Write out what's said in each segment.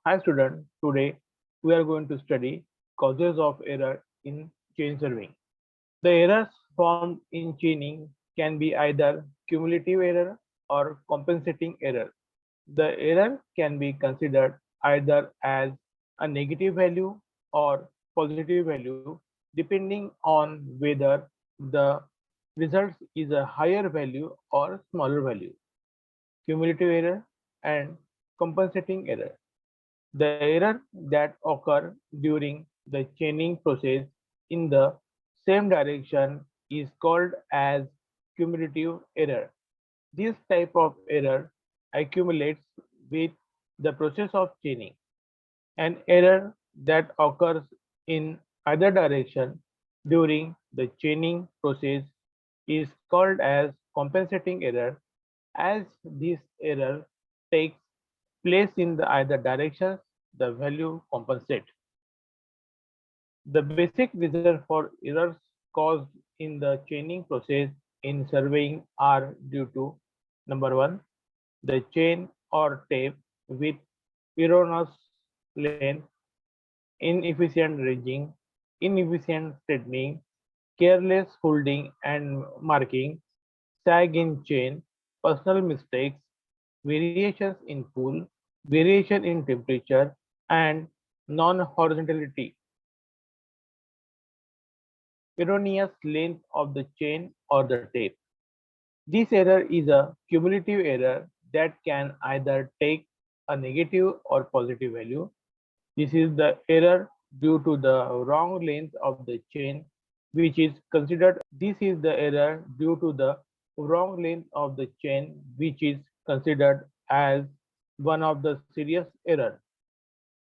Hi student, today we are going to study causes of error in chain serving. The errors formed in chaining can be either cumulative error or compensating error. The error can be considered either as a negative value or positive value depending on whether the result is a higher value or smaller value. Cumulative error and compensating error. The error that occur during the chaining process in the same direction is called as cumulative error. This type of error accumulates with the process of chaining. An error that occurs in either direction during the chaining process is called as compensating error, as this error takes place in the either directions, the value compensate. The basic reason for errors caused in the chaining process in surveying are due to number one, the chain or tape with erroneous length, inefficient ranging, inefficient straightening, careless holding and marking, sag in chain, personal mistakes, variations in pull, variation in temperature, and non-horizontality, erroneous length of the chain or the tape. This error is a cumulative error that can either take a negative or positive value. This is the error due to the wrong length of the chain, which is considered. This is the error due to the wrong length of the chain, which is considered as one of the serious error.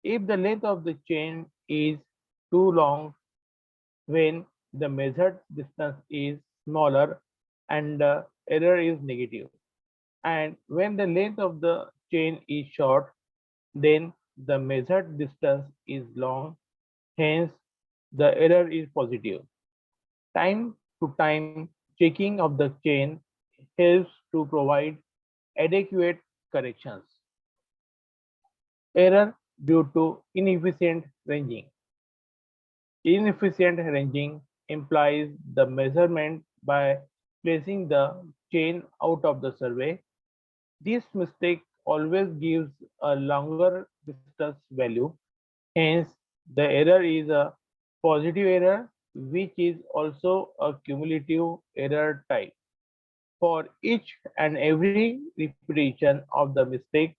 If the length of the chain is too long when the measured distance is smaller and the error is negative, and when the length of the chain is short, then the measured distance is long, hence the error is positive. Time to time checking of the chain helps to provide adequate corrections. Error due to inefficient ranging. Inefficient ranging implies the measurement by placing the chain out of the survey. This mistake always gives a longer distance value, hence the error is a positive error, which is also a cumulative error type. For each and every repetition of the mistake,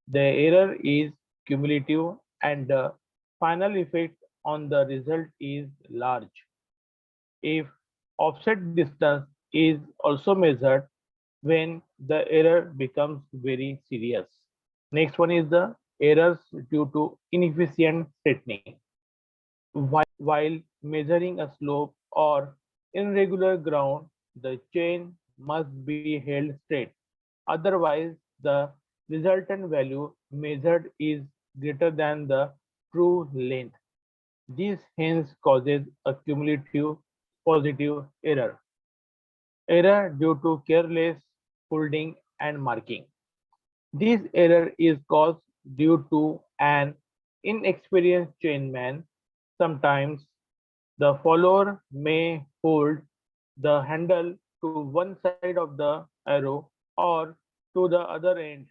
the error is cumulative and the final effect on the result is large. If offset distance is also measured, when the error becomes very serious. Next one is the errors due to inefficient straightening. While measuring a slope or irregular ground, the chain must be held straight. Otherwise, the resultant value measured is greater than the true length. This hence causes a cumulative positive error. Error due to careless holding and marking. This error is caused due to an inexperienced chainman. Sometimes the follower may hold the handle to one side of the arrow or to the other end.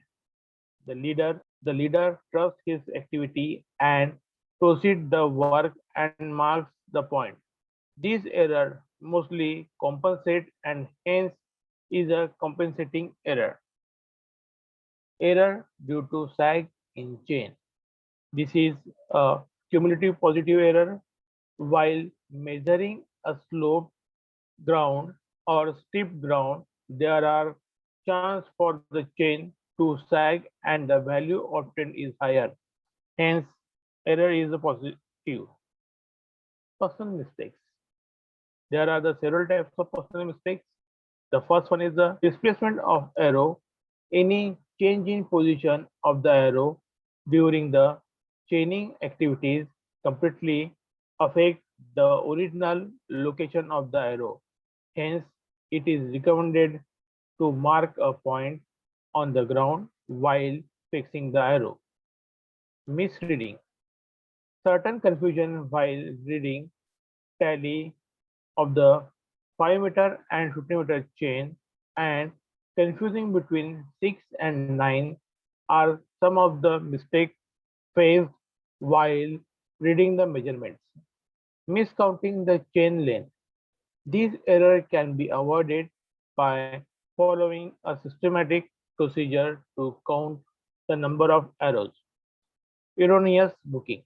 The leader trusts his activity and proceeds the work and marks the point. This error mostly compensates and hence is a compensating error. Error due to sag in chain. This is a cumulative positive error. While measuring a sloped ground or steep ground, there are chance for the chain to sag and the value obtained is higher. Hence, error is a positive. Personal mistakes. There are the several types of personal mistakes. The first one is the displacement of arrow. Any change in position of the arrow during the chaining activities completely affect the original location of the arrow. Hence, it is recommended to mark a point on the ground while fixing the arrow. Misreading. Certain confusion while reading tally of the 5-meter and 50-meter chain and confusing between 6 and 9 are some of the mistakes faced while reading the measurements. Miscounting the chain length. These errors can be avoided by following a systematic procedure to count the number of arrows. Erroneous booking.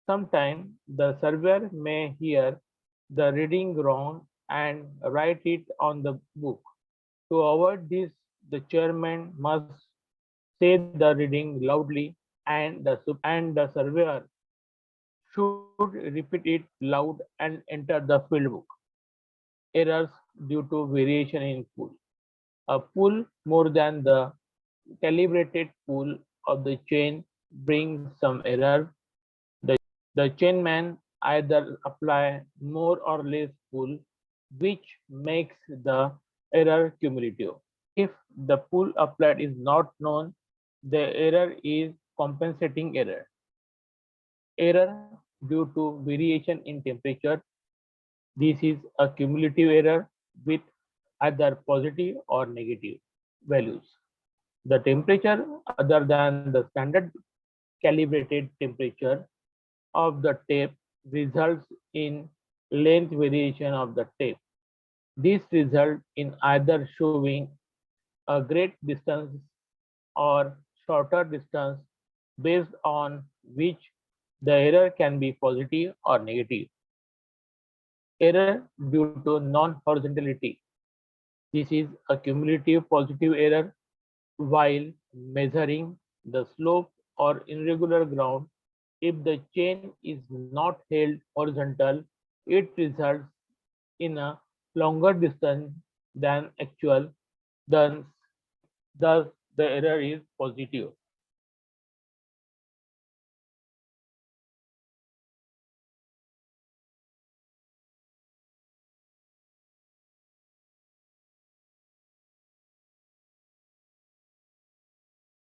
Sometimes the surveyor may hear the reading wrong and write it on the book. To avoid this, the chairman must say the reading loudly and the surveyor should repeat it loud and enter the field book. Errors due to variation in pull. A pull more than the calibrated pull of the chain brings some error. The chainman either apply more or less pull, which makes the error cumulative. If the pull applied is not known, the error is compensating error. Error due to variation in temperature. This is a cumulative error with either positive or negative values. The temperature other than the standard calibrated temperature of the tape results in length variation of the tape. This results in either showing a great distance or shorter distance based on which the error can be positive or negative. Error due to non-horizontality. This is a cumulative positive error while measuring the slope or irregular ground. If the chain is not held horizontal, it results in a longer distance than actual, thus, thus the error is positive.